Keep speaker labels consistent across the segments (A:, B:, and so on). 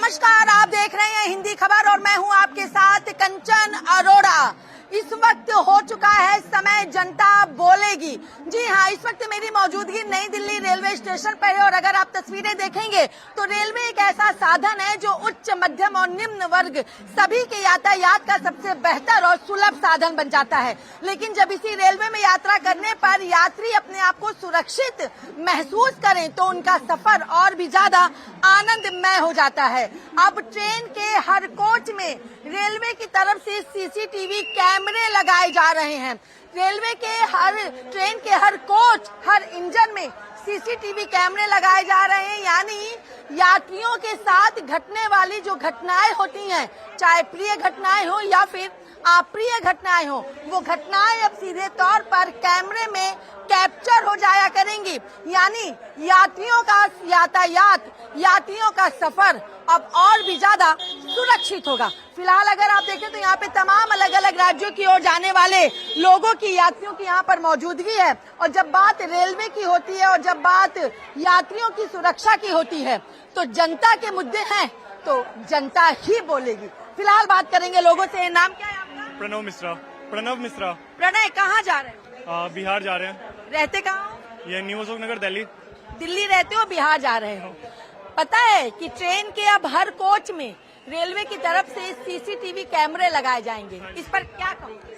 A: नमस्कार, आप देख रहे हैं हिंदी खबर और मैं हूं आपके साथ कंचन अरोड़ा। इस वक्त हो चुका है समय जनता बोलेगी। जी हाँ, इस वक्त मेरी मौजूदगी नई दिल्ली रेलवे स्टेशन पर है और अगर आप तस्वीरें देखेंगे तो रेलवे एक ऐसा साधन है जो उच्च, मध्यम और निम्न वर्ग सभी के यातायात का सबसे बेहतर और सुलभ साधन बन जाता है। लेकिन जब इसी रेलवे में यात्रा करने पर यात्री अपने आप को सुरक्षित महसूस करें तो उनका सफर और भी ज्यादा आनंदमय हो जाता है। अब ट्रेन के हर कोच में रेलवे की तरफ से सीसीटीवी कैमरे लगाए जा रहे हैं। रेलवे के ट्रेन के हर कोच, हर इंजन में सीसीटीवी कैमरे लगाए जा रहे हैं, यानी यात्रियों के साथ घटने वाली जो घटनाएं होती हैं, चाहे प्रिय घटनाएं हो या फिर अप्रिय घटनाएं हो, वो घटनाएं अब सीधे तौर पर कैमरे में कैप्चर हो जाया करेंगी। यानी यात्रियों का यातायात, यात्रियों का सफर अब और भी ज्यादा सुरक्षित होगा। फिलहाल अगर आप देखें तो यहाँ पे तमाम अलग अलग राज्यों की ओर जाने वाले लोगों की, यात्रियों की यहाँ पर मौजूदगी है और जब बात रेलवे की होती है और जब बात यात्रियों की सुरक्षा की होती है तो जनता के मुद्दे हैं तो जनता ही बोलेगी। फिलहाल बात करेंगे लोगों से। नाम क्या है आपका?
B: प्रणव मिश्रा।
A: प्रणय, कहाँ जा रहे हो?
B: बिहार जा रहे हैं।
A: रहते कहाँ हो?
B: ये न्यू अशोक नगर,
A: दिल्ली रहते हो, बिहार जा रहे हो। पता है कि ट्रेन के अब हर कोच में रेलवे की तरफ से सीसीटीवी कैमरे लगाए जाएंगे, इस पर क्या कहोगे?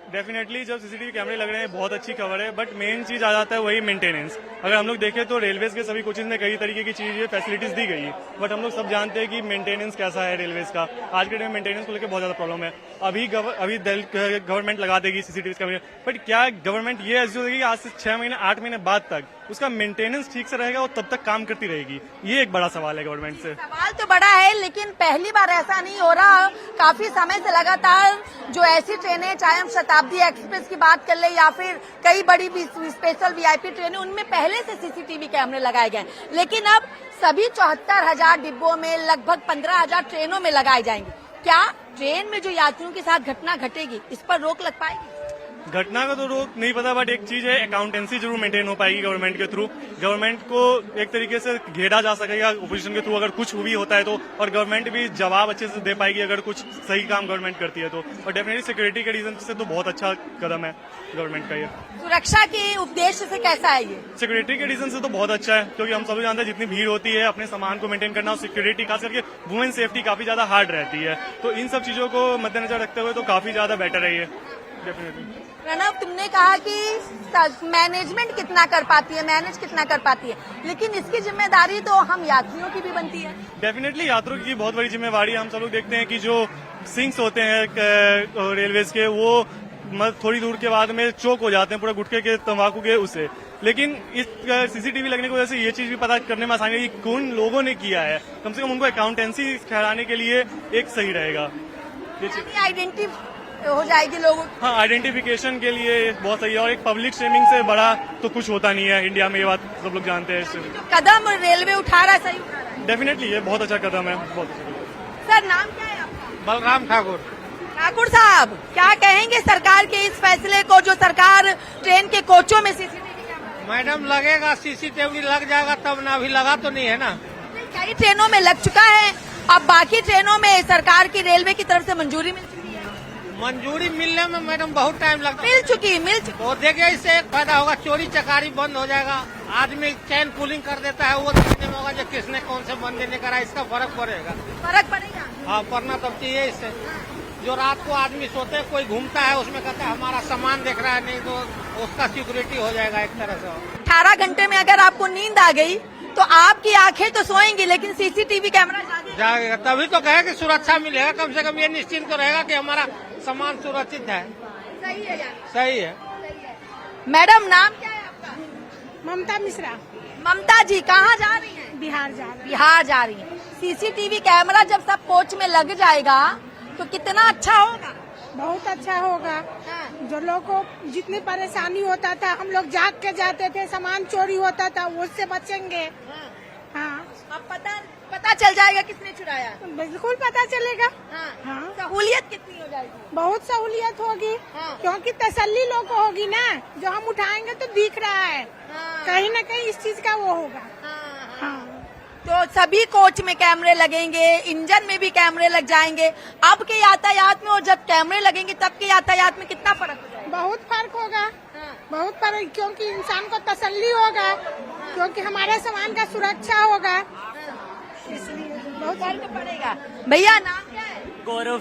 B: डेफिनेटली जब सीसीटीवी कैमरे लग रहे हैं बहुत अच्छी खबर है, बट मेन चीज आ जाता है वही मेंटेनेंस। अगर हम लोग देखें तो रेलवेज के सभी कोचेज में कई तरीके की चीजें फैसिलिटीज दी गई है, बट हम लोग सब जानते हैं कि मेंटेनेंस कैसा है रेलवेज का। आज के टाइम में मेंटेनेंस को लेकर बहुत ज्यादा प्रॉब्लम है। अभी गवर्नमेंट लगा देगी सीसीटीवी कैमरे, बट क्या गवर्नमेंट ये एज्यूम करेगी आज से 6 महीने 8 महीने बाद तक उसका मेंटेनेंस ठीक से रहेगा और तब तक काम करती रहेगी? ये एक बड़ा सवाल है गवर्नमेंट से।
A: सवाल तो बड़ा है, लेकिन पहली बार ऐसा नहीं हो रहा। काफी समय से लगातार जो ऐसी ट्रेनें, चाहे हम शताब्दी एक्सप्रेस की बात कर ले या फिर कई बड़ी स्पेशल वीआईपी ट्रेनें, उनमें पहले से सीसीटीवी कैमरे लगाए गए, लेकिन अब सभी 74,000 डिब्बों में लगभग 15,000 ट्रेनों में लगाए जाएंगे। क्या ट्रेन में जो यात्रियों के साथ घटना घटेगी इस पर रोक लग पाएगी?
B: घटना का तो रोक नहीं पता, बट एक चीज है, अकाउंटेंसी जरूर मेंटेन हो पाएगी गवर्नमेंट के थ्रू। गवर्नमेंट को एक तरीके से घेरा जा सकेगा ओपोजिशन के थ्रू अगर कुछ भी होता है तो, और गवर्नमेंट भी जवाब अच्छे से दे पाएगी अगर कुछ सही काम गवर्नमेंट करती है तो। और डेफिनेटली सिक्योरिटी के रीजन से तो बहुत अच्छा कदम है गवर्नमेंट का ये।
A: सुरक्षा के उद्देश्य से कैसा है ये?
B: सिक्योरिटी के रीजन से तो बहुत अच्छा है, क्योंकि हम सभी जानते हैं जितनी भीड़ होती है अपने सामान को मेंटेन करना और सिक्योरिटी, खास करके वुमेन सेफ्टी काफी ज्यादा हार्ड रहती है, तो इन सब चीजों को मद्देनजर रखते हुए तो काफी ज्यादा बेटर है ये डेफिनेटली।
A: प्रणव, तुमने कहा कि मैनेजमेंट कितना कर पाती है, मैनेज कितना कर पाती है, लेकिन इसकी जिम्मेदारी तो हम यात्रियों की भी बनती है।
B: डेफिनेटली यात्रियों की बहुत बड़ी जिम्मेवारी है। हम सब लोग देखते हैं कि जो सिंक्स होते हैं रेलवेज के, वो थोड़ी दूर के बाद में चोक हो जाते हैं पूरा गुटखे के, तंबाकू के उससे। लेकिन इस सीसीटीवी लगने की वजह से ये चीज भी पता करने में आसानी है कि कौन लोगों ने किया है। कम से कम उनको अकाउंटेंसी ठहराने के लिए एक सही रहेगा,
A: आइडेंटिटी हो जाएगी लोगों।
B: हाँ, आइडेंटिफिकेशन के लिए बहुत सही है, और एक पब्लिक स्ट्रीमिंग से बड़ा तो कुछ होता नहीं है इंडिया में, ये बात सब लोग जानते हैं।
A: कदम रेलवे उठा रहा है, सही उठा रहा है।
B: डेफिनेटली ये बहुत अच्छा कदम है, बहुत अच्छा।
A: सर, नाम क्या है आपका?
C: बलराम ठाकुर।
A: ठाकुर साहब, क्या कहेंगे सरकार के इस फैसले को, जो सरकार ट्रेन के कोचों में सीसीटीवी कैमरा?
C: मैडम, लगेगा सीसीटीवी, लग जाएगा तब ना, अभी लगा तो नहीं है ना।
A: कई ट्रेनों में लग चुका है, अब बाकी ट्रेनों में सरकार की, रेलवे की तरफ से मंजूरी मिल चुकी है।
C: मंजूरी मिलने में मैडम बहुत टाइम लगता है।
A: मिल चुकी।
C: तो देखिए, इससे एक फायदा होगा, चोरी चकारी बंद हो जाएगा। आदमी चैन पुलिंग कर देता है, वो देखने में होगा जो किसने कौन से बंदे ने करा, इसका फर्क पड़ेगा।
A: फर्क पड़ेगा?
C: हाँ, पड़ना तब चाहिए। इससे जो रात को आदमी सोते, कोई घूमता है उसमें कहता है हमारा सामान देख रहा है, नहीं तो उसका सिक्योरिटी हो जाएगा एक तरह से।
A: 18 घंटे में अगर आपको नींद आ गई तो आपकी आंखें तो सोएंगी, लेकिन सीसीटीवी कैमरा
C: जाएगा, तभी तो कहे कि सुरक्षा मिलेगा। कम से कम ये निश्चिंत तो रहेगा कि हमारा सामान सुरक्षित है।
A: सही है,
C: सही है।
A: मैडम, नाम क्या है आपका?
D: ममता मिश्रा।
A: ममता जी, कहाँ जा रही हैं?
D: बिहार
A: जा रही हैं। सीसीटीवी कैमरा जब सब कोच में लग जाएगा तो कितना अच्छा होगा?
D: बहुत अच्छा होगा। जो लोग को जितनी परेशानी होता था, हम लोग जाग के जाते थे, सामान चोरी होता था, उससे बचेंगे। हाँ,
A: अब पता चल जाएगा किसने चुराया।
D: बिल्कुल पता चलेगा।
A: हाँ। सहूलियत कितनी हो जाएगी?
D: बहुत सहूलियत होगी।
A: हाँ।
D: क्योंकि तसल्ली लोग को होगी ना, जो हम उठाएंगे तो दिख रहा है।
A: हाँ।
D: कहीं न कहीं इस चीज का वो होगा।
A: हाँ।
D: हाँ।
A: तो सभी कोच में कैमरे लगेंगे, इंजन में भी कैमरे लग जाएंगे। अब के यातायात में और जब कैमरे लगेंगे तब के यातायात में कितना फर्क हो जाएगा?
D: बहुत फर्क होगा, बहुत फर्क, क्योंकि इंसान को तसल्ली होगा, क्योंकि हमारे सामान का सुरक्षा होगा, इसलिए बहुत
A: फर्क पड़ेगा। भैया नाम क्या है?
E: गौरव।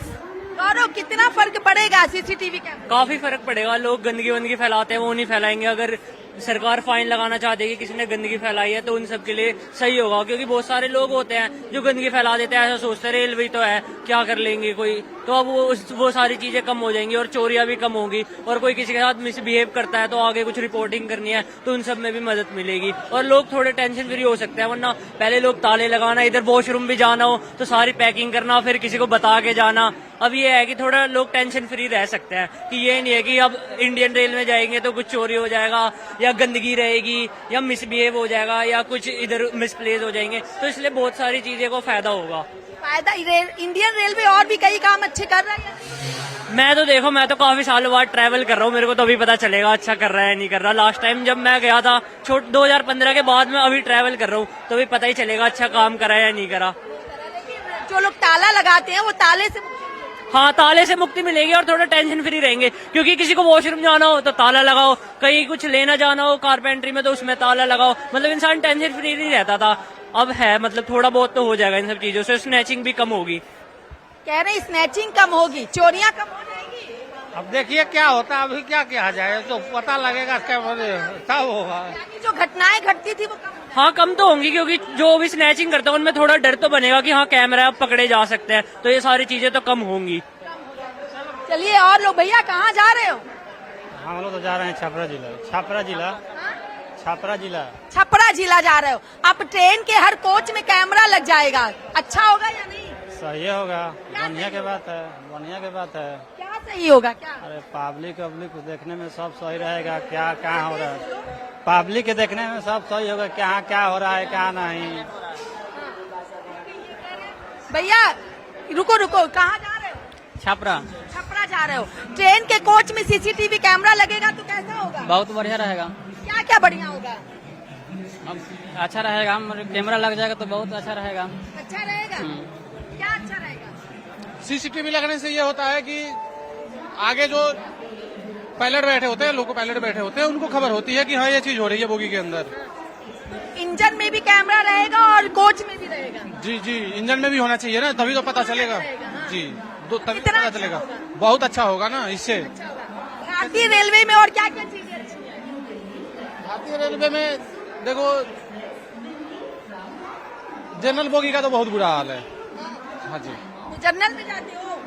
A: गौरव, कितना फर्क पड़ेगा सीसीटीवी कैमरा?
E: काफी फर्क पड़ेगा। लोग गंदगी वंदगी फैलाते हैं, वो नहीं फैलाएंगे। अगर सरकार फाइन लगाना चाहती है कि किसी ने गंदगी फैलाई है तो उन सब के लिए सही होगा, क्योंकि बहुत सारे लोग होते हैं जो गंदगी फैला देते हैं, ऐसा सोचते हैं रेलवे तो है क्या कर लेंगे कोई, तो अब वो सारी चीजें कम हो जाएंगी और चोरियां भी कम होंगी। और कोई किसी के साथ मिसबिहेव करता है तो आगे कुछ रिपोर्टिंग करनी है तो उन सब में भी मदद मिलेगी और लोग थोड़े टेंशन फ्री हो सकते हैं। वरना पहले लोग ताले लगाना, इधर वॉशरूम भी जाना हो तो सारी पैकिंग करना, फिर किसी को बता के जाना। अब ये है कि थोड़ा लोग टेंशन फ्री रह सकते हैं कि ये नहीं है कि अब इंडियन रेल में जाएंगे तो कुछ चोरी हो जाएगा या गंदगी रहेगी या मिसबिहेव हो जाएगा या कुछ इधर मिसप्लेस हो जाएंगे। तो इसलिए बहुत सारी चीजें को फायदा होगा।
A: फायदा इंडियन रेलवे और भी कई काम अच्छे कर रहा है।
E: मैं तो देखो, मैं तो काफी सालों बाद ट्रैवल कर रहा हूँ, मेरे को तो अभी पता चलेगा अच्छा कर रहा है नहीं कर रहा। लास्ट टाइम जब मैं गया था 2015 के बाद में अभी ट्रैवल कर रहा हूँ तो भी पता ही चलेगा अच्छा काम करा है या नहीं करा।
A: जो लोग ताला लगाते हैं वो ताले से,
E: हाँ, ताले से मुक्ति मिलेगी और थोड़ा टेंशन फ्री रहेंगे, क्योंकि किसी को वॉशरूम जाना हो तो ताला लगाओ, कहीं कुछ लेना जाना हो कारपेंट्री में तो उसमें ताला लगाओ। मतलब इंसान टेंशन फ्री नहीं रहता था, अब है, मतलब थोड़ा बहुत तो हो जाएगा इन सब चीजों से। स्नैचिंग भी कम होगी।
A: कह रहे स्नैचिंग कम होगी, चोरियां कम हो जाएगी।
C: अब देखिए क्या होता है, अभी क्या किया जाए, तो पता लगेगा तब होगा।
A: यानी जो घटनाएं घटती थी वो कम,
E: हाँ, कम तो होंगी, क्योंकि जो भी स्नैचिंग करते हैं उनमें थोड़ा डर तो बनेगा कि हाँ कैमरा अब पकड़े जा सकते हैं, तो ये सारी चीजें तो कम होंगी।
A: चलिए और लोग, भैया कहाँ जा रहे हो?
F: हम लोग तो जा रहे हैं छपरा जिला। छपरा जिला
A: छपरा जिला जा रहे हो। अब ट्रेन के हर कोच में कैमरा लग जाएगा, अच्छा होगा या नहीं?
F: सही होगा, बढ़िया के बात है, बढ़िया के बात है।
A: क्या सही होगा क्या?
F: अरे पब्लिक देखने में सब सही रहेगा, क्या कहाँ हो रहा है, पब्लिक के देखने में सब सही होगा, क्या हो रहा है क्या नहीं।
A: भैया रुको, कहाँ जा रहे हो?
E: छपरा।
A: छपरा जा रहे हो। ट्रेन के कोच में सीसीटीवी कैमरा लगेगा तो कैसा होगा?
E: बहुत बढ़िया रहेगा।
A: क्या क्या बढ़िया होगा?
E: अच्छा रहेगा, कैमरा लग जाएगा तो बहुत अच्छा रहेगा।
A: अच्छा रहेगा, क्या अच्छा रहेगा?
G: सीसीटीवी लगने से ये होता है कि आगे जो पायलट बैठे होते हैं, लोको पायलट बैठे होते हैं, उनको खबर होती है कि हाँ ये चीज हो रही है बोगी के अंदर।
A: इंजन में भी कैमरा रहेगा और कोच में भी रहेगा।
G: जी, इंजन में भी होना चाहिए ना, तभी तो पता चलेगा। जी, तभी
A: कितना
G: पता
A: अच्छा
G: चलेगा।
A: होगा?
G: बहुत अच्छा होगा ना इससे।
A: भारतीय रेलवे में और क्या क्या चीजें अच्छी हैं?
G: भारतीय रेलवे में देखो, जनरल बोगी का तो बहुत बुरा हाल है। हाँ जी,
A: जनरल में जाते हो?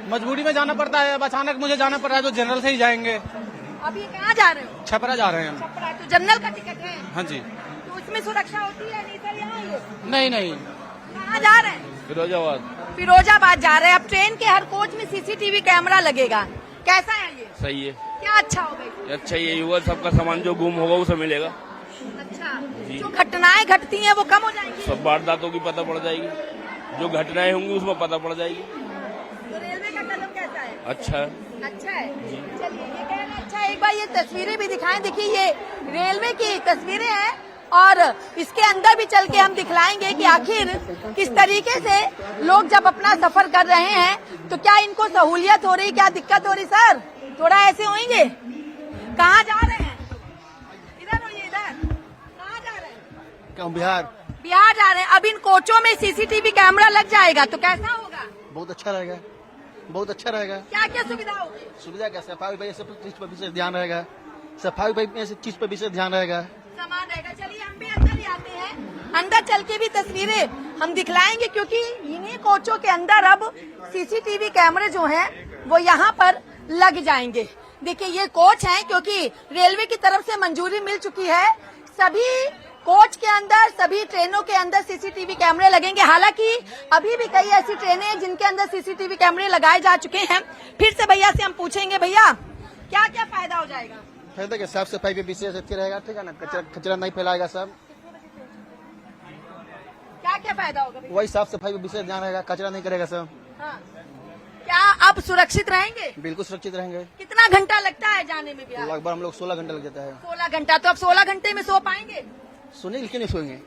G: मजबूरी में जाना पड़ता है, अब अचानक मुझे जाना पड़ रहा है तो जनरल से ही जाएंगे।
A: अभी कहाँ जा रहे हो?
G: छपरा जा रहे हैं हम।
A: छपरा, तो जनरल का टिकट है
G: हाँ जी।
A: तो उसमें सुरक्षा होती है नहीं सर? यहाँ
G: नहीं,
A: कहाँ जा रहे हैं? फिरोजाबाद जा रहे हैं। अब ट्रेन के हर कोच में सीसीटीवी कैमरा लगेगा, कैसा है ये?
H: सही है,
A: क्या अच्छा होगा?
H: अच्छा ये युवा सबका सामान जो गुम होगा उसे मिलेगा।
A: अच्छा, जो घटनाएं घटती हैं वो कम हो जाएंगी,
H: सब वारदातों की पता पड़ जाएगी, जो घटनाएं होंगी उसमें पता पड़ जाएगी।
A: तो रेलवे का कदम कैसा है?
H: अच्छा है।
A: अच्छा है, चलिए ये कहना अच्छा है। एक बार ये तस्वीरें भी दिखाएं। देखिए ये रेलवे की तस्वीरें हैं और इसके अंदर भी चल के हम दिखलाएंगे कि आखिर किस तरीके से लोग जब अपना सफर कर रहे हैं तो क्या इनको सहूलियत हो रही, क्या दिक्कत हो रही? सर थोड़ा ऐसे होंगे, कहाँ जा रहे हैं? इधर होइए, इधर। कहाँ जा रहे हैं?
I: क्यों? बिहार
A: जा रहे हैं। अब इन कोचों में सीसीटीवी कैमरा लग जाएगा तो कैसा होगा?
I: बहुत अच्छा रहेगा, बहुत अच्छा रहेगा।
A: क्या क्या सुविधा होगी?
I: सुविधा क्या, सफाई भाई सब चीज पर विशेष ध्यान रहेगा, सफाई भाई ऐसी चीज पर विशेष ध्यान रहेगा,
A: सामान रहेगा। चलिए हम भी अंदर ही आते हैं, अंदर चल के भी तस्वीरें हम दिखलाएंगे क्योंकि इन्हीं कोचों के अंदर अब सीसीटीवी कैमरे जो हैं वो यहाँ पर लग जाएंगे। देखिए ये कोच हैं क्योंकि रेलवे की तरफ से मंजूरी मिल चुकी है, सभी कोच के अंदर, सभी ट्रेनों के अंदर सीसीटीवी कैमरे लगेंगे। हालांकि अभी भी कई ऐसी ट्रेनें हैं जिनके अंदर सीसीटीवी कैमरे लगाए जा चुके हैं। फिर से भैया से हम पूछेंगे, भैया क्या क्या फायदा हो जाएगा?
I: फायदा क्या, साफ सफाई पे विशेष अच्छी रहेगा, ठीक है ना, कचरा नहीं फैलाएगा सब।
A: क्या क्या फायदा होगा?
I: वही साफ सफाई पे विशेष ध्यान रहेगा, कचरा नहीं करेगा सब।
A: हाँ। क्या आप सुरक्षित रहेंगे?
I: बिल्कुल सुरक्षित रहेंगे।
A: कितना घंटा लगता है जाने में बिहार?
I: लगभग हम लोग 16 घंटा लग जाता है।
A: 16 घंटा। तो आप 16 घंटे में सो पाएंगे?
I: सोने क्यों नहीं सोएंगे,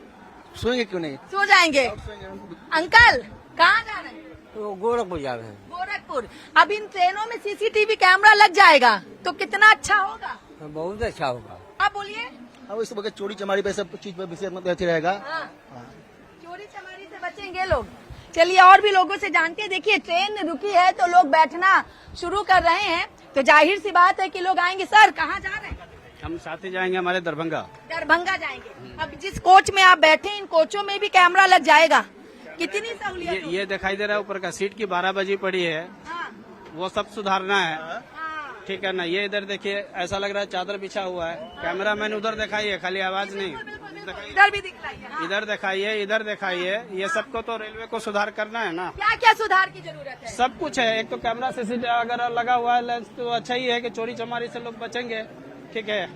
I: सोएंगे क्यों नहीं?
A: सो जाएंगे। अंकल कहाँ जा रहे हैं?
F: तो गोरखपुर जा रहे हैं।
A: गोरखपुर। अब इन ट्रेनों में सीसीटीवी कैमरा लग जाएगा तो कितना अच्छा होगा?
F: बहुत अच्छा होगा।
A: आप बोलिए।
I: अब इस वक्त चोरी चमारी पे सब चीज पे विशेष मत रहती रहेगा।
A: हाँ। चोरी चमारी से बचेंगे लोग। चलिए और भी लोगों से जानते हैं। देखिए ट्रेन रुकी है तो लोग बैठना शुरू कर रहे हैं, तो जाहिर सी बात है कि लोग आएंगे। सर कहाँ जा रहे हैं?
F: हम साथ ही जाएंगे, हमारे दरभंगा।
A: दरभंगा जाएंगे। अब जिस कोच में आप बैठे इन कोचों में भी कैमरा लग जाएगा, कितनी सहूलियत होगी?
F: ये दिखाई दे रहा है ऊपर का सीट की 12 बजी पड़ी है,
A: हाँ,
F: वो सब सुधारना है।
A: हाँ।
F: ठीक है ना। ये इधर देखिए, ऐसा लग रहा है चादर बिछा हुआ है। कैमरा मैन उधर दिखाइए, खाली आवाज नहीं।
A: इधर भी दिखलाइए। हाँ।
F: इधर दिखाइए, इधर दिखाइए। ये सबको तो रेलवे को सुधार करना है ना।
A: क्या क्या सुधार की जरूरत है?
F: सब कुछ है। एक तो कैमरा सीसीटीवी अगर लगा हुआ है लेंस तो अच्छा ही है कि चोरी चमारी से लोग बचेंगे। ठीक है,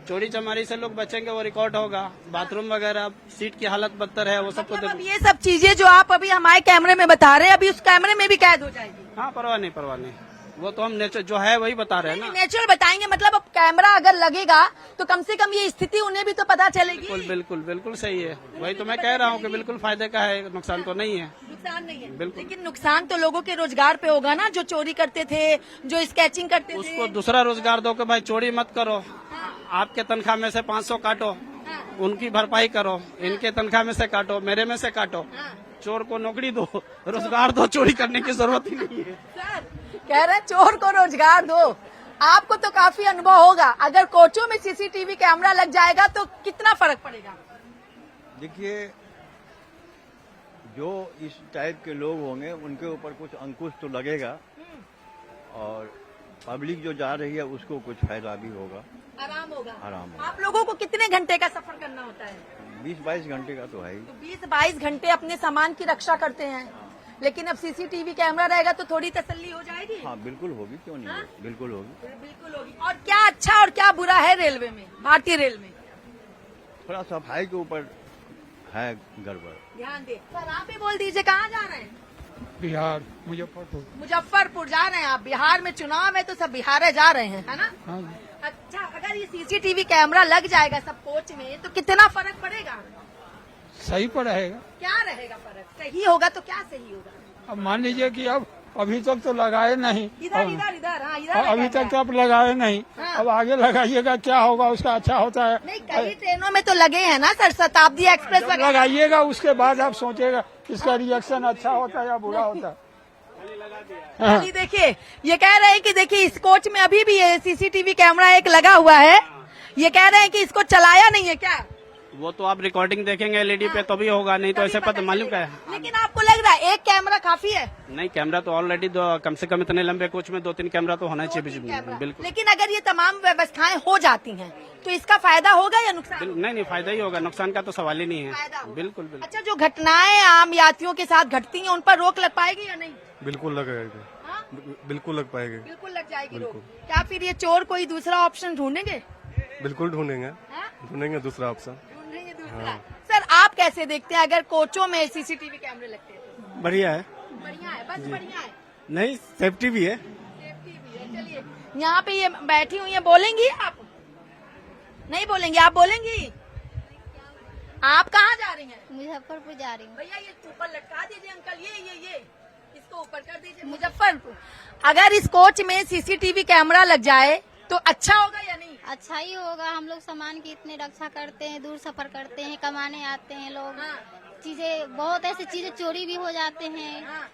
F: चोरी चमारी से लोग बचेंगे, वो रिकॉर्ड होगा। बाथरूम वगैरह, सीट की हालत बदतर है, वो सबको
A: मतलब अब ये सब चीजें जो आप अभी हमारे कैमरे में बता रहे हैं, अभी उस कैमरे में भी कैद हो जाएगी।
F: हाँ, परवाह नहीं, परवाह नहीं। वो तो हम नेचर जो है वही बता रहे हैं ना।
A: नेचुरल बताएंगे। मतलब अब कैमरा अगर लगेगा तो कम से कम ये स्थिति उन्हें भी तो पता चलेगी।
F: बिल्कुल बिल्कुल बिल्कुल सही है। वही तो मैं कह रहा हूँ कि बिल्कुल फायदे का है, नुकसान तो नहीं है।
A: नुकसान नहीं है
F: बिल्कुल।
A: लेकिन नुकसान तो लोगों के रोजगार पे होगा ना, जो चोरी करते थे, जो स्केचिंग करते थे।
F: उसको दूसरा रोजगार दो कि भाई चोरी मत करो, आपके तनख्वाह में से 500 काटो, उनकी भरपाई करो, इनके तनख्वाह में से काटो, मेरे में से काटो। चोर को नौकरी दो, रोजगार दो, चोरी करने की जरूरत ही नहीं है।
A: सर कह रहे हैं चोर को रोजगार दो। आपको तो काफी अनुभव होगा, अगर कोचों में सीसीटीवी कैमरा लग जाएगा तो कितना फर्क पड़ेगा?
J: देखिए, जो इस टाइप के लोग होंगे उनके ऊपर कुछ अंकुश तो लगेगा, और पब्लिक जो जा रही है उसको कुछ फायदा भी होगा,
A: आराम होगा।
J: आराम होगा।
A: आप लोगों को कितने घंटे का सफर करना होता है?
J: 20-22 घंटे का तो है ही।
A: तो 20-22 घंटे अपने सामान की रक्षा करते हैं, लेकिन अब सीसीटीवी कैमरा रहेगा तो थोड़ी तसल्ली हो जाएगी।
J: हाँ बिल्कुल होगी, क्यों नहीं होगी, बिल्कुल होगी।
A: बिल्कुल होगी। और क्या अच्छा और क्या बुरा है रेलवे में, भारतीय रेल में?
J: थोड़ा सफाई के ऊपर है गड़बड़।
A: ध्यान दे। सर आप ही बोल दीजिए, कहाँ जा रहे हैं?
G: बिहार, मुजफ्फरपुर।
A: मुजफ्फरपुर जा रहे हैं आप। बिहार में चुनाव है तो सब बिहार जा रहे हैं, है ना?
G: हाँ।
A: अच्छा, अगर ये सीसीटीवी कैमरा लग जाएगा सब कोच में तो कितना फर्क पड़ेगा?
G: सही पर रहेगा।
A: क्या रहेगा फर्क? सही होगा तो क्या सही होगा?
G: अब मान लीजिए कि अब अभी तक तो लगाए नहीं,
A: इधर इधर इधर। हाँ इधर
G: अभी तक तो आप लगाए नहीं,
A: हाँ।
G: अब आगे लगाइएगा, क्या होगा उसका अच्छा होता है।
A: नहीं, कई ट्रेनों में तो लगे हैं ना सर, शताब्दी एक्सप्रेस वगैरह।
G: लगाइएगा, उसके बाद आप सोचेगा इसका रिएक्शन अच्छा होता है या बुरा होता है।
A: जी देखिए, ये कह रहे हैं कि देखिए इस कोच में अभी भी ये सीसीटीवी कैमरा एक लगा हुआ है। ये कह रहे हैं कि इसको चलाया नहीं है क्या?
F: वो तो आप रिकॉर्डिंग देखेंगे एलईडी पे तभी होगा, नहीं तो ऐसे पता मालूम क्या है।
A: लेकिन आपको लग रहा है एक कैमरा काफी है?
F: नहीं, कैमरा तो ऑलरेडी कम से कम इतने लंबे कोच में 2-3 कैमरा तो होना चाहिए।
A: कैमरा।
F: बिल्कुल।
A: लेकिन अगर ये तमाम व्यवस्थाएं हो जाती हैं तो इसका फायदा होगा या नुकसान?
F: नहीं, फायदा ही होगा, नुकसान का तो सवाल ही नहीं
A: फायदा
F: है।
A: होगा।
F: बिल्कुल बिल्कुल।
A: अच्छा, जो घटनाएं आम यात्रियों के साथ घटती हैं उन पर रोक लग पाएगी या नहीं?
B: बिल्कुल लगेगा,
A: हाँ?
B: बिल्कुल लग पाएगी,
A: बिल्कुल लग जाएगी रोक। क्या फिर ये चोर कोई दूसरा ऑप्शन ढूंढेंगे?
B: बिल्कुल ढूंढेंगे,
A: हाँ?
B: ढूंढेंगे दूसरा ऑप्शन।
A: ढूंढेंगे दूसरा। सर आप कैसे देखते हैं अगर कोचों में सीसीटीवी कैमरे लगते हैं?
B: बढ़िया है।
A: बढ़िया है, बस बढ़िया है।
B: नहीं, सेफ्टी भी है।
A: सेफ्टी भी है। चलिए, यहाँ पे ये बैठी हुई है, बोलेंगी आप? नहीं बोलेंगी? आप बोलेंगी? आप कहाँ जा रही हैं?
K: मुजफ्फरपुर जा रही हूँ।
A: भैया ये ऊपर लटका दीजिए अंकल, ये इसको ऊपर कर दीजिए। मुजफ्फरपुर, अगर इस कोच में सीसीटीवी कैमरा लग जाए तो अच्छा होगा या नहीं?
K: अच्छा ही होगा। हम लोग सामान की इतनी रक्षा करते हैं, दूर सफर करते हैं, कमाने आते हैं लोग।
A: हाँ।
K: चीजें, बहुत ऐसी चीजें चोरी भी हो जाते हैं।
A: हाँ।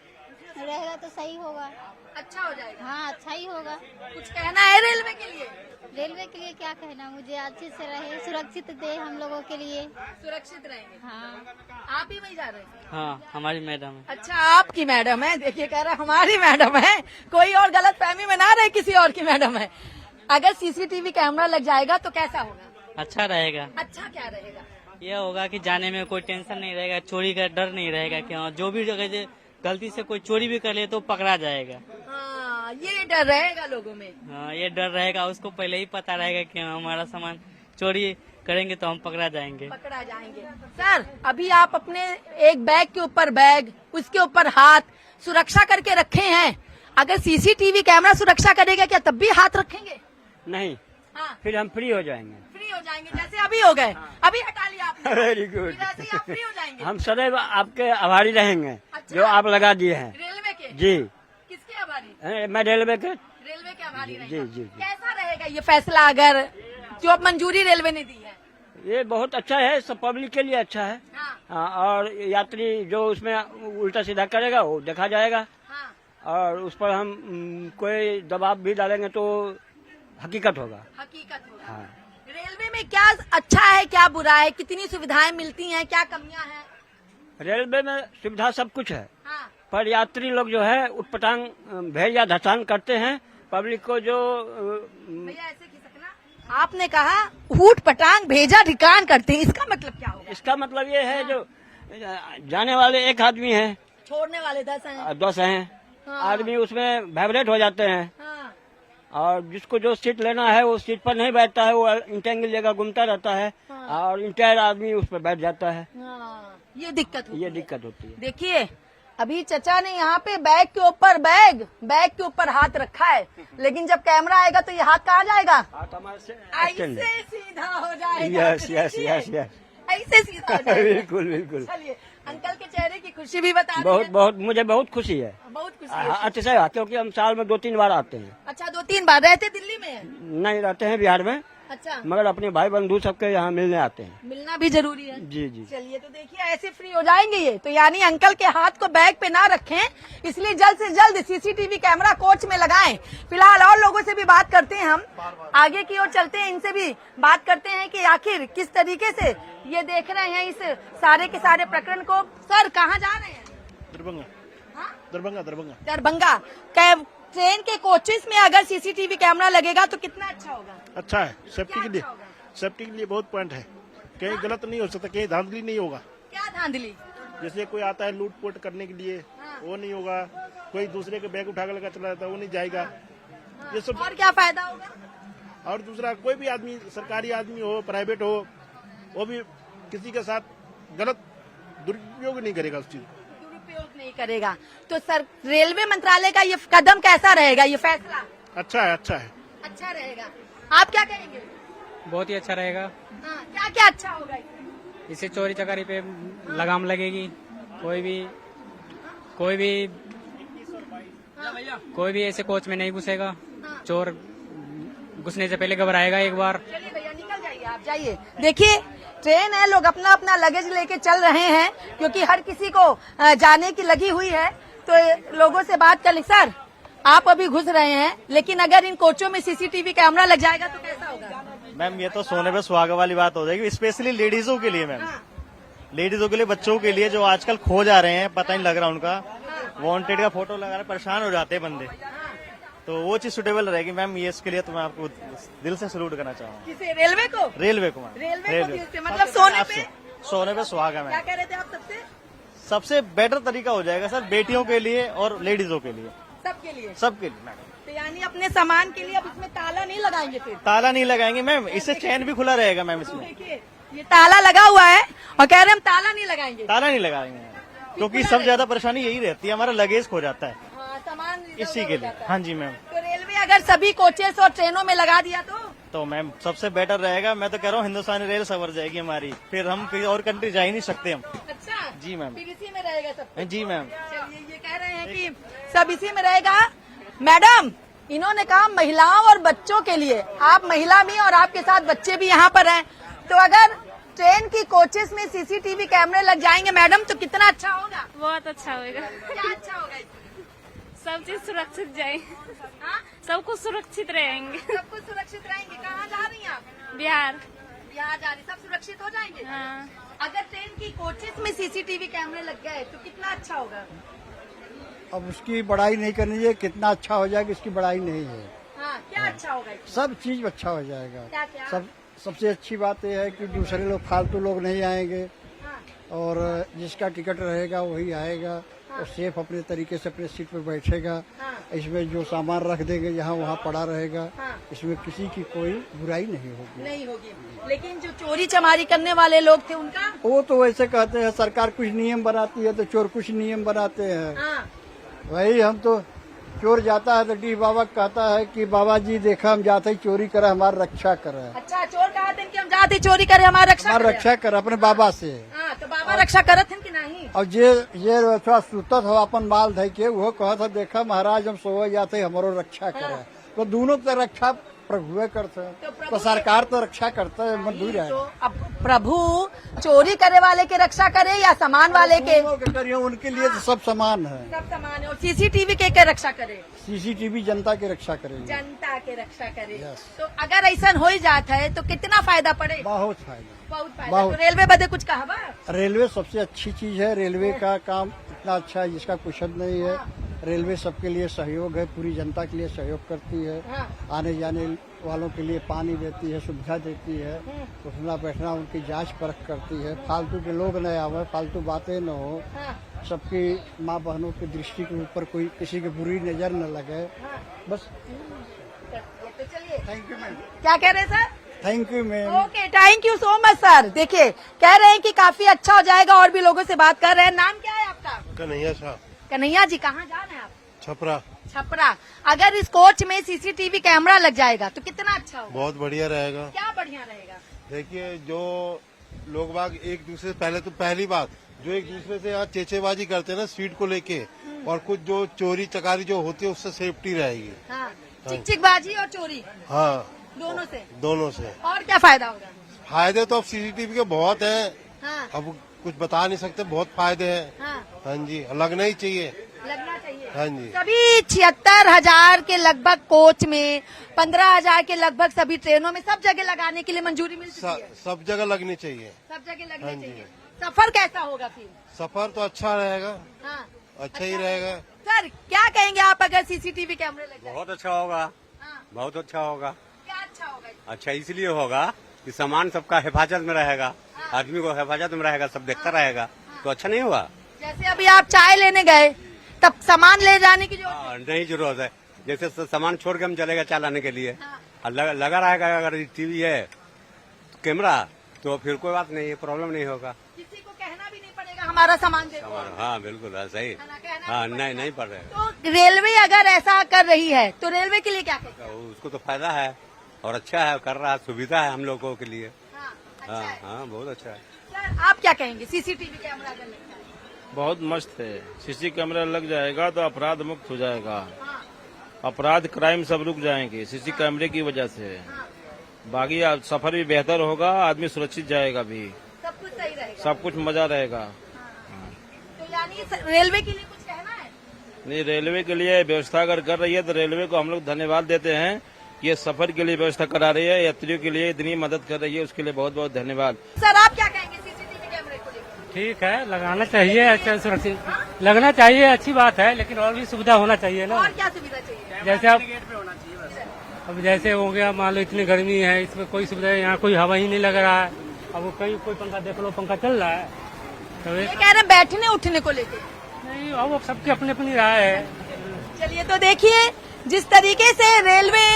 K: रहेगा तो सही होगा।
A: अच्छा हो जाएगा।
K: हाँ, अच्छा ही होगा।
A: कुछ कहना है रेलवे के लिए?
K: रेलवे के लिए क्या कहना, मुझे अच्छे से रहे, सुरक्षित दे हम लोगों के लिए।
A: सुरक्षित रहेंगे।
K: हाँ।
A: आप ही वही जा रहे हैं?
E: हाँ, हमारी मैडम है।
A: अच्छा, आपकी मैडम है। देखिए कह रहा हमारी मैडम है, कोई और गलत फहमी में ना रहे, किसी और की मैडम है। अगर सीसीटीवी कैमरा लग जाएगा तो कैसा होगा?
E: अच्छा रहेगा।
A: अच्छा क्या रहेगा?
E: ये होगा कि जाने में कोई टेंशन नहीं रहेगा, चोरी का डर नहीं रहेगा कि हाँ, जो भी जगह गलती से कोई चोरी भी कर ले तो पकड़ा जाएगा।
A: हाँ, ये डर रहेगा लोगों में।
E: हाँ, ये डर रहेगा, उसको पहले ही पता रहेगा कि हाँ, हमारा सामान चोरी करेंगे तो हम पकड़ा जाएंगे।
A: पकड़ा जाएंगे। सर अभी आप अपने एक बैग के ऊपर बैग, उसके ऊपर हाथ सुरक्षा करके रखे हैं, अगर सीसीटीवी कैमरा सुरक्षा करेगा क्या तब भी हाथ रखेंगे?
F: नहीं,
A: हाँ,
F: फिर हम फ्री हो जाएंगे।
A: फ्री हो जाएंगे, जैसे अभी हो गए। अभी हटा लिया आपने। अच्छा
F: वेरी गुड।
A: फिर ऐसे ही आप फ्री हो जाएंगे।
F: हम सदैव आपके आभारी रहेंगे
A: अच्छा।
F: जो आप लगा दिए हैं।
A: रेलवे के
F: जी
A: किसके आभारी?
F: मैं रेलवे के।
A: रेलवे के आभारी
F: जी,
A: रहेंगे।
F: जी, जी।
A: कैसा रहेगा ये फैसला अगर जो अब मंजूरी रेलवे ने दी है?
F: ये बहुत अच्छा है, सब पब्लिक के लिए अच्छा है।
A: हाँ,
F: हाँ, और यात्री जो उसमें उल्टा सीधा करेगा वो देखा जाएगा,
A: हाँ,
F: और उस पर हम कोई दबाव भी डालेंगे तो हकीकत होगा।
A: हकीकत होगा।
F: हाँ।
A: रेलवे में क्या अच्छा है क्या बुरा है, कितनी सुविधाएं मिलती हैं, क्या कमियां हैं?
F: रेलवे में सुविधा सब कुछ है,
A: हाँ,
F: पर यात्री लोग जो है उटपटांग भेड़ या धटांग करते हैं। पब्लिक को जो
A: भैया ऐसे खिसकना। आपने कहा ऊट पटांग भेजा ठिकान करते हैं, इसका मतलब क्या होगा?
F: इसका मतलब ये है जो जाने वाले एक आदमी है,
A: छोड़ने वाले 10 हैं।
F: 10 हैं,
A: हाँ।
F: आदमी उसमें वाइब्रेट हो जाते हैं,
A: हाँ,
F: और जिसको जो सीट लेना है वो सीट पर नहीं बैठता है, वो इंटेंगल जगह घूमता रहता है, और इंटायर आदमी उस पर बैठ जाता है।
A: हाँ, ये दिक्कत होती
F: ये
A: है।
F: दिक्कत होती है।
A: देखिए अभी चचा ने यहाँ पे बैग के ऊपर बैग के ऊपर हाथ रखा है, लेकिन जब कैमरा आएगा तो ये हाथ कहाँ जाएगा? ऐसे सीधा हो जाएगा।
F: यस यस यस यस,
A: ऐसे सीधा हो जाएगा।
F: बिल्कुल बिल्कुल।
A: चलिए अंकल के चेहरे की खुशी भी बता
F: बहुत
A: दीजिए।
F: बहुत मुझे बहुत खुशी है।
A: बहुत खुशी है।
F: अतिशय है, क्योंकि हम साल में 2-3 बार आते हैं।
A: अच्छा 2-3 बार रहते दिल्ली में है?
F: नहीं रहते हैं बिहार में,
A: अच्छा,
F: मगर अपने भाई बंधु सबके यहाँ मिलने आते हैं।
A: मिलना भी जरूरी है।
F: जी जी।
A: चलिए तो देखिए ऐसे फ्री हो जाएंगे ये तो, यानी अंकल के हाथ को बैग पे ना रखें, इसलिए जल्द से जल्द सीसीटीवी कैमरा कोच में लगाएं। फिलहाल और लोगों से भी बात करते हैं, हम आगे की ओर चलते हैं, इनसे भी बात करते हैं कि आखिर किस तरीके से ये देख रहे हैं इस सारे के सारे प्रकरण को। सर कहाँ जा रहे हैं?
G: दरभंगा।
A: हाँ?
G: दरभंगा दरभंगा।
A: दरभंगा। ट्रेन के कोचेस में अगर सीसीटीवी कैमरा लगेगा तो कितना अच्छा होगा?
G: अच्छा है, सेफ्टी के लिए,
A: अच्छा होगा?
G: सेफ्टी के लिए बहुत पॉइंट है। कहीं गलत नहीं हो सकता, कहीं धांधली नहीं होगा।
A: क्या धांधली?
G: जैसे कोई आता है लूट पोट करने के लिए, वो नहीं होगा। कोई दूसरे के बैग उठा कर लगा चला जाता है, वो नहीं जाएगा। ये सब।
A: और क्या फायदा होगा?
G: और दूसरा, कोई भी आदमी, सरकारी आदमी हो, प्राइवेट हो, वो भी किसी के साथ गलत दुरुपयोग नहीं करेगा, उस चीज
A: दुरुपयोग नहीं करेगा। तो सर रेलवे मंत्रालय का ये कदम कैसा रहेगा, ये फैसला?
G: अच्छा है, अच्छा है।
A: अच्छा रहेगा। आप क्या कहेंगे?
C: बहुत ही अच्छा रहेगा।
A: हाँ, क्या क्या अच्छा होगा इसमें?
C: इससे चोरी चकारी पे लगाम लगेगी। कोई भी ऐसे कोच में नहीं घुसेगा। चोर घुसने से पहले घबराएगा एक बार।
A: चलिए भैया निकल जाइए, आप जाइए। देखिए ट्रेन है, लोग अपना अपना लगेज लेके चल रहे हैं, क्योंकि हर किसी को जाने की लगी हुई है। तो लोगों से बात कर ली। सर आप अभी घुस रहे हैं, लेकिन अगर इन कोचों में सीसीटीवी कैमरा लग जाएगा तो कैसा होगा?
B: मैम ये तो सोने पे सुहागा वाली बात हो जाएगी, स्पेशली लेडीजों के लिए मैम। लेडीजों के लिए, बच्चों के लिए जो आजकल खो जा रहे हैं, पता नहीं लग रहा उनका, वांटेड का फोटो लगा रहे, परेशान हो जाते हैं बंदे, तो वो चीज सुटेबल रहेगी मैम। ये इसके लिए तो मैं आपको दिल से सैल्यूट करना चाहूँगा।
A: किसे? रेलवे को?
B: रेलवे को मैम।
A: रेलवे को भी उससे मतलब सोने पे
B: सुहागा
A: क्या
B: मैम।
A: कह रहे थे आप?
B: सबसे बेटर तरीका हो जाएगा सर, बेटियों के लिए और लेडीजों के लिए,
A: सबके लिए।
B: सबके लिए मैम।
A: तो यानी अपने सामान के लिए अब इसमें ताला नहीं लगाएंगे फिर?
B: ताला नहीं लगाएंगे मैम, इससे चैन भी खुला रहेगा मैम। इसमें
A: देखिए ये ताला लगा हुआ है और कह रहे हैं हम ताला नहीं लगाएंगे।
B: ताला नहीं लगाएंगे क्योंकि सब ज्यादा परेशानी यही रहती है, हमारा लगेज खो जाता है।
A: हाँ, सामान
B: इसी के लिए। हाँ जी मैम।
A: तो रेलवे अगर सभी कोचेस और ट्रेनों में लगा दिया तो
B: मैम सबसे बेटर रहेगा। मैं तो कह रहा हूँ हिंदुस्तानी रेल सवर जाएगी हमारी, फिर हम किसी और कंट्री जा ही नहीं सकते हम।
A: अच्छा
B: जी मैम।
A: फिर इसी में रहेगा सब?
B: जी मैम।
A: चलिए ये कह रहे हैं कि सब इसी में रहेगा। मैडम इन्होंने कहा महिलाओं और बच्चों के लिए, आप महिला भी और आपके साथ बच्चे भी यहाँ पर हैं, तो अगर ट्रेन की कोचेस में सीसीटीवी कैमरे लग जाएंगे मैडम तो कितना अच्छा होगा?
K: बहुत अच्छा होगा।
A: क्या अच्छा होगा?
K: सब चीज सुरक्षित जाए,
A: हाँ?
K: सब कुछ सुरक्षित रहेंगे।
A: सब कुछ सुरक्षित रहेंगे। कहाँ जा रही हैं आप?
K: बिहार।
A: बिहार जा रही, सब सुरक्षित हो जाएंगे।
K: हाँ।
A: अगर ट्रेन की कोचेस में सीसीटीवी कैमरे लग गए तो कितना अच्छा होगा?
I: अब उसकी बड़ाई नहीं करनी चाहिए, कितना अच्छा हो जाएगा इसकी बड़ाई नहीं है।
A: हाँ, क्या अच्छा होगा इसमें?
I: सब चीज अच्छा हो जाएगा।
A: क्या क्या?
I: सबसे अच्छी बात यह है कि दूसरे लोग, फालतू लोग नहीं आएंगे,
A: हाँ,
I: और जिसका टिकट रहेगा वही आएगा, और सेफ अपने तरीके से अपने सीट पर बैठेगा।
A: हाँ।
I: इसमें जो सामान रख देंगे जहाँ वहाँ पड़ा रहेगा।
A: हाँ।
I: इसमें किसी की कोई बुराई नहीं होगी।
A: नहीं होगी। लेकिन जो चोरी चमारी करने वाले लोग थे उनका?
I: वो तो वैसे कहते हैं सरकार कुछ नियम बनाती है तो चोर कुछ नियम बनाते हैं।
A: हाँ।
I: वही हम तो, चोर जाता है तो डी बाबा कहता है कि बाबा जी देखा हम जाते ही चोरी करा, हमारी रक्षा करा।
A: अच्छा चोर कहा था कि हम चाहते चोरी करे हमारा रक्षा
I: हमारा
A: करे?
I: रक्षा कर अपने बाबा से।
A: हाँ, तो बाबा रक्षा करत हन कि नहीं?
I: और ये थोड़ा सुतत हो अपन माल धई के वो कहत हो देखा महाराज हम सो जाते हमारो रक्षा करे। तो दोनों तो रक्षा प्रभुए करते हैं, तो सरकार तो रक्षा करता है, मजदूर है।
A: तो अब प्रभु चोरी करे वाले के रक्षा करे या सामान वाले के?
I: करिए उनके लिए तो सब समान है।
A: सब समान है। और सीसीटीवी के रक्षा करे?
I: सीसीटीवी जनता की रक्षा करेगी।
A: जनता के रक्षा करे। तो अगर ऐसा हो जाता है तो कितना फायदा पड़े?
I: बहुत फायदा,
A: बहुत फायदा। तो रेलवे बदे कुछ कहा बा?
I: रेलवे सबसे अच्छी चीज है। रेलवे का काम इतना अच्छा है जिसका कुछ नहीं है। रेलवे सबके लिए सहयोग है, पूरी जनता के लिए सहयोग करती है। आने जाने वालों के लिए पानी देती है, सुविधा देती है, उठना बैठना उनकी जांच परख करती है। फालतू के लोग न आवे, फालतू बातें न हो, सबकी माँ बहनों की दृष्टि के ऊपर कोई किसी की बुरी नजर न लगे। बस
A: तो चलिए,
I: थैंक यू मैम।
A: क्या कह रहे हैं sir?
I: Thank you ma'am.
A: Okay, thank you so much sir. देखिए कह रहे हैं कि काफी अच्छा हो जाएगा और भी लोगों से बात कर रहे हैं। नाम क्या है आपका?
G: कन्हैया शाह,
A: कन्हैया जी, कहाँ जाना है आप?
G: छपरा।
A: छपरा। अगर इस कोच में सीसीटीवी कैमरा लग जाएगा तो कितना अच्छा होगा?
G: बहुत बढ़िया रहेगा।
A: क्या बढ़िया रहेगा?
G: देखिए जो लोग बाग एक दूसरे से पहले तो पहली बात जो एक दूसरे से यहाँ चेचेबाजी करते हैं ना स्वीट को लेके, और कुछ जो चोरी चकारी जो होती है उससे सेफ्टी रहेगी।
A: हाँ, चिकचिकबाजी और चोरी
G: हाँ,
A: दोनों से। और क्या फायदा होगा?
G: फायदे तो अब सीसीटीवी के बहुत हैं।
A: हाँ,
G: अब कुछ बता नहीं सकते, बहुत फायदे हैं।
A: हाँ,
G: हाँ जी, लगना ही चाहिए।
A: लगना चाहिए।
G: हाँ जी।
A: सभी 76,000 के लगभग कोच में, 15,000 के लगभग सभी ट्रेनों में सब जगह लगाने के लिए मंजूरी मिल चुकी है।
G: सब जगह लगनी चाहिए।
A: सब जगह लगनी
G: हाँ जी।
A: चाहिए। सफर कैसा होगा फिर?
G: सफर तो अच्छा रहेगा।
A: हाँ,
G: अच्छा ही रहेगा।
A: सर क्या कहेंगे आप अगर सीसीटीवी कैमरे लग जाए?
L: बहुत अच्छा होगा।
A: हाँ,
L: बहुत अच्छा होगा।
A: क्या अच्छा होगा?
L: अच्छा इसलिए होगा कि सामान सबका हिफाजत में रहेगा, आदमी को हिफाजत में रहेगा, सब देखता रहेगा, तो अच्छा नहीं हुआ।
A: जैसे अभी आप चाय लेने गए तब सामान ले जाने की जरूरत
L: नहीं जरूरत है, जैसे सामान छोड़ के हम चलेगा चाय लाने के लिए, लगा रहेगा अगर टीवी है कैमरा तो फिर कोई बात नहीं है, प्रॉब्लम नहीं होगा।
A: किसी को कहना भी नहीं पड़ेगा हमारा सामान दे दो।
L: हाँ बिल्कुल सही। हाँ नहीं पड़ रहा है।
A: तो रेलवे अगर ऐसा कर रही है तो रेलवे के लिए क्या कहेंगे?
L: उसको तो फायदा है और अच्छा है, कर रहा है, सुविधा है हम लोगों के लिए।
A: अच्छा है।
L: हाँ बहुत अच्छा है।
A: सर आप क्या कहेंगे सीसीटीवी कैमरा अगर लगता है?
H: बहुत मस्त है। सीसी कैमरा लग जाएगा तो अपराध मुक्त हो जाएगा, अपराध क्राइम सब रुक जाएंगे सीसी कैमरे की वजह से। बाकी सफर भी बेहतर होगा, आदमी सुरक्षित जाएगा भी,
A: सब कुछ सही रहेगा,
H: सब कुछ मजा रहेगा।
A: तो यानी रेलवे के लिए कुछ कहना है?
H: नहीं, रेलवे के लिए व्यवस्था अगर कर रही है तो रेलवे को हम लोग धन्यवाद देते हैं। ये सफर के लिए व्यवस्था करा रही है, यात्रियों के लिए इतनी मदद कर रही है, उसके लिए बहुत बहुत धन्यवाद।
A: सर आप क्या कहेंगे सीसीटीवी कैमरे को लेकर?
M: ठीक है, लगाना चाहिए, अच्छा सुरक्षित लगना चाहिए, अच्छी बात है, लेकिन और भी सुविधा होना चाहिए ना।
A: और क्या सुविधा चाहिए?
M: जैसे अब जैसे हो गया मान लो इतनी गर्मी है, इसमें कोई सुविधा, यहाँ कोई हवा ही नहीं लग रहा है। अब वो कहीं कोई पंखा देख लो, पंखा चल रहा है, तो
A: ये कह रहे हैं बैठने उठने को लेकर
M: नहीं, अब सबकी अपनी अपनी राय है।
A: चलिए तो देखिए जिस तरीके से रेलवे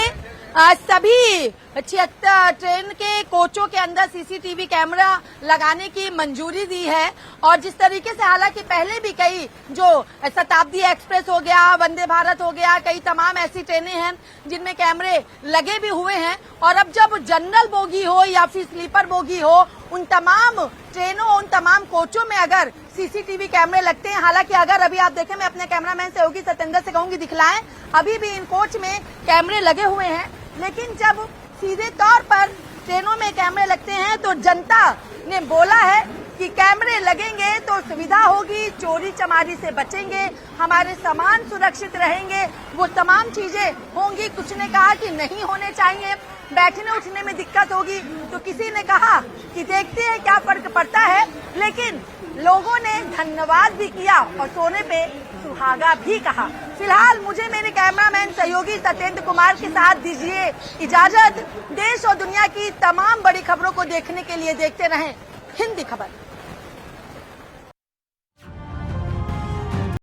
A: सभी 76 ट्रेन के कोचों के अंदर सीसीटीवी कैमरा लगाने की मंजूरी दी है, और जिस तरीके से हालांकि पहले भी कई जो शताब्दी एक्सप्रेस हो गया, वंदे भारत हो गया, कई तमाम ऐसी ट्रेनें हैं जिनमें कैमरे लगे भी हुए हैं, और अब जब जनरल बोगी हो या फिर स्लीपर बोगी हो, उन तमाम ट्रेनों, उन तमाम कोचों में अगर सीसीटीवी कैमरे लगते हैं। हालांकि अगर अभी आप देखें, मैं अपने कैमरामैन सहयोगी सत्येंद्र से कहूंगी दिखलाएं, अभी भी इन कोच में कैमरे लगे हुए हैं, लेकिन जब सीधे तौर पर ट्रेनों में कैमरे लगते हैं तो जनता ने बोला है कि कैमरे लगेंगे तो सुविधा होगी, चोरी चमारी से बचेंगे, हमारे सामान सुरक्षित रहेंगे, वो तमाम चीजें होंगी। कुछ ने कहा कि नहीं होने चाहिए, बैठने उठने में दिक्कत होगी, तो किसी ने कहा कि देखते हैं क्या फर्क पड़ता है, लेकिन लोगों ने धन्यवाद भी किया और सोने पे सुहागा भी कहा। फिलहाल मुझे मेरे कैमरामैन सहयोगी सत्येंद्र कुमार के साथ दीजिए इजाजत। देश और दुनिया की तमाम बड़ी खबरों को देखने के लिए देखते रहें हिंदी खबर।